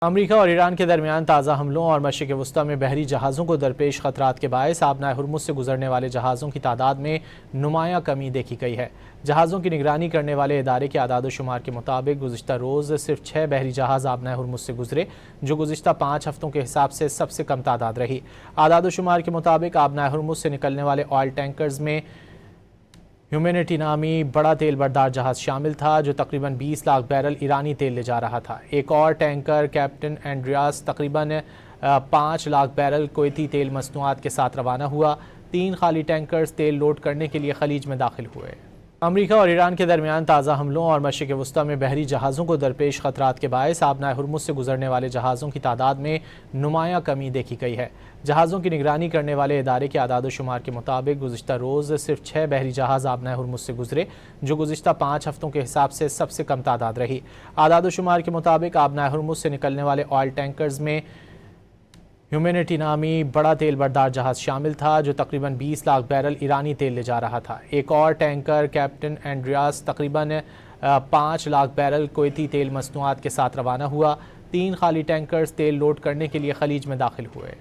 अमरीका और ईरान के दरमियान ताज़ा हमलों और मशरिक़ वस्ती में बहरी जहाज़ों को दरपेश खतरात के बायस आबनाए हुर्मुज़ से गुजरने वाले जहाज़ों की तादाद में नुमायाँ कमी देखी गई है। जहाज़ों की निगरानी करने वाले इदारे के आदाद शुमार के मुताबिक गुज़िश्ता रोज़ सिर्फ 6 बहरी जहाज़ आबनाए हुर्मुज़ से गुजरे, जो गुज़िश्ता 5 हफ्तों के हिसाब से सबसे कम तादाद रही। आदाद शुमार के मुताबिक आबनाए हुर्मुज़ से निकलने वाले ऑयल टैंकर्स में ह्यूमैनिटी नामी बड़ा तेल बरदार जहाज़ शामिल था, जो तकरीबन 20 लाख बैरल ईरानी तेल ले जा रहा था। एक और टैंकर कैप्टन एंड्रियास तकरीबन 5 लाख बैरल कुवैती तेल मसनूआत के साथ रवाना हुआ। 3 खाली टैंकर्स तेल लोड करने के लिए खलीज में दाखिल हुए। अमरीका और ईरान के दरमियान ताज़ा हमलों और मशरिक़ वस्ती में बहरी जहाज़ों को दरपेश खतरात के बायस आबनाए हुर्मुज़ से गुजरने वाले जहाज़ों की तादाद में नुमायाँ कमी देखी गई है। जहाज़ों की निगरानी करने वाले इदारे के आदाद शुमार के मुताबिक गुज़िश्ता रोज़ सिर्फ 6 बहरी जहाज़ आबनाए हुर्मुज़ से गुजरे, जो गुज़िश्ता 5 हफ्तों के हिसाब से सबसे कम तादाद रही। आदाद शुमार के मुताबिक आबनाए हुर्मुज़ से निकलने वाले ऑयल टैंकर्स में ह्यूमैनिटी नामी बड़ा तेल बरदार जहाज़ शामिल था, जो तकरीबन 20 लाख बैरल ईरानी तेल ले जा रहा था। एक और टैंकर कैप्टन एंड्रियास तकरीबन 5 लाख बैरल कुवैती तेल मसनूआत के साथ रवाना हुआ। 3 खाली टैंकर्स तेल लोड करने के लिए खलीज में दाखिल हुए।